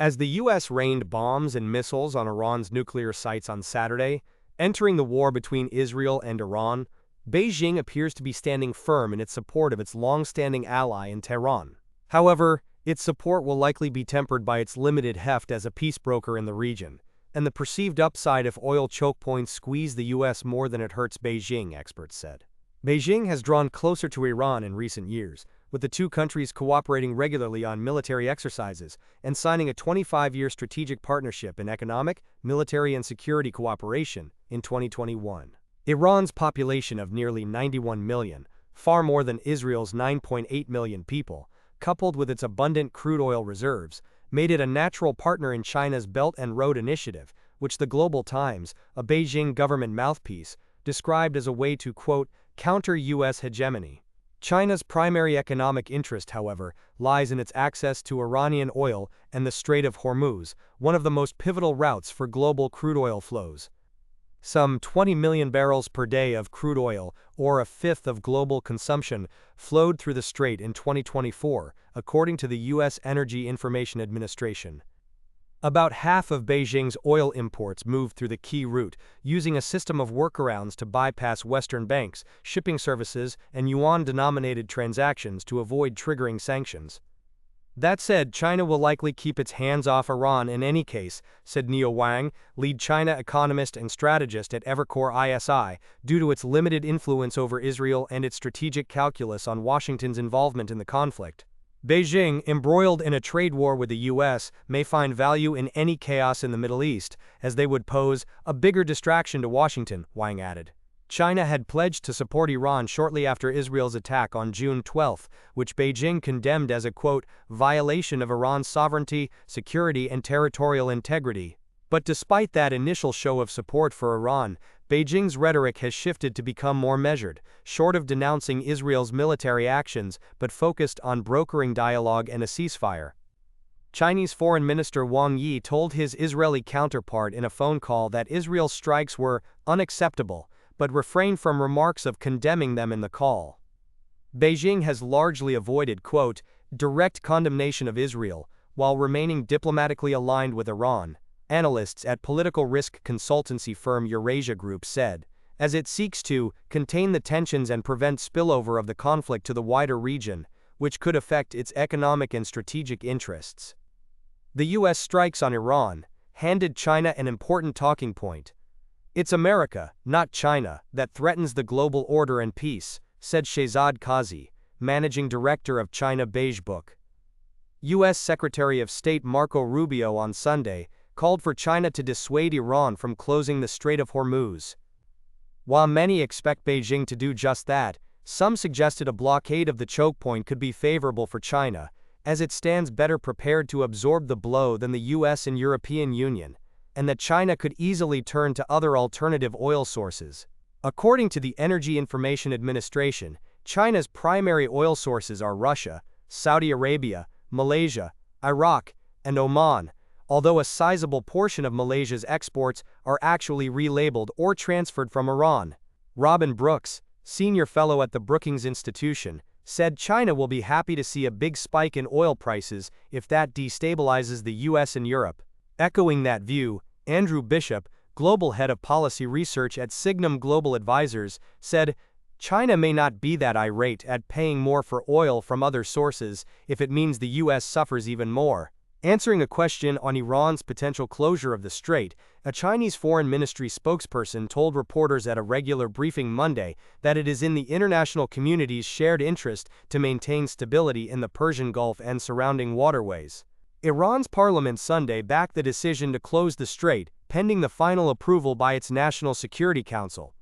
As the U.S. rained bombs and missiles on Iran's nuclear sites on Saturday, entering the war between Israel and Iran, Beijing appears to be standing firm in its support of its long-standing ally in Tehran. However, its support will likely be tempered by its limited heft as a peace broker in the region, and the perceived upside if oil choke points squeeze the U.S. more than it hurts Beijing, experts said. Beijing has drawn closer to Iran in recent years, with the two countries cooperating regularly on military exercises and signing a 25-year strategic partnership in economic, military and security cooperation in 2021. Iran's population of nearly 91 million, far more than Israel's 9.8 million people, coupled with its abundant crude oil reserves, made it a natural partner in China's Belt and Road Initiative, which the Global Times, a Beijing government mouthpiece, described as a way to, quote, counter U.S. hegemony. China's primary economic interest, however, lies in its access to Iranian oil and the Strait of Hormuz, one of the most pivotal routes for global crude oil flows. Some 20 million barrels per day of crude oil, or a fifth of global consumption, flowed through the strait in 2024, according to the U.S. Energy Information Administration. About half of Beijing's oil imports move through the key route, using a system of workarounds to bypass Western banks, shipping services, and yuan-denominated transactions to avoid triggering sanctions. That said, China will likely keep its hands off Iran in any case, said Neo Wang, lead China economist and strategist at Evercore ISI, due to its limited influence over Israel and its strategic calculus on Washington's involvement in the conflict. Beijing, embroiled in a trade war with the U.S., may find value in any chaos in the Middle East, as they would pose a bigger distraction to Washington, Wang added. China had pledged to support Iran shortly after Israel's attack on June 12, which Beijing condemned as a, quote, violation of Iran's sovereignty, security and territorial integrity. But despite that initial show of support for Iran, Beijing's rhetoric has shifted to become more measured, short of denouncing Israel's military actions but focused on brokering dialogue and a ceasefire. Chinese Foreign Minister Wang Yi told his Israeli counterpart in a phone call that Israel's strikes were unacceptable, but refrained from remarks of condemning them in the call. Beijing has largely avoided, quote, direct condemnation of Israel, while remaining diplomatically aligned with Iran, analysts at political risk consultancy firm Eurasia Group said, as it seeks to contain the tensions and prevent spillover of the conflict to the wider region, which could affect its economic and strategic interests. The U.S. strikes on Iran handed China an important talking point. It's America, not China, that threatens the global order and peace, said Shehzad Qazi, managing director of China Beige Book. U.S. Secretary of State Marco Rubio on Sunday called for China to dissuade Iran from closing the Strait of Hormuz. While many expect Beijing to do just that, some suggested a blockade of the choke point could be favorable for China, as it stands better prepared to absorb the blow than the U.S. and European Union, and that China could easily turn to other alternative oil sources. According to the Energy Information Administration, China's primary oil sources are Russia, Saudi Arabia, Malaysia, Iraq, and Oman, although a sizable portion of Malaysia's exports are actually relabeled or transferred from Iran. Robin Brooks, senior fellow at the Brookings Institution, said China will be happy to see a big spike in oil prices if that destabilizes the U.S. and Europe. Echoing that view, Andrew Bishop, global head of policy research at Signum Global Advisors, said, China may not be that irate at paying more for oil from other sources if it means the U.S. suffers even more. Answering a question on Iran's potential closure of the strait, a Chinese Foreign Ministry spokesperson told reporters at a regular briefing Monday that it is in the international community's shared interest to maintain stability in the Persian Gulf and surrounding waterways. Iran's parliament Sunday backed the decision to close the strait, pending the final approval by its National Security Council.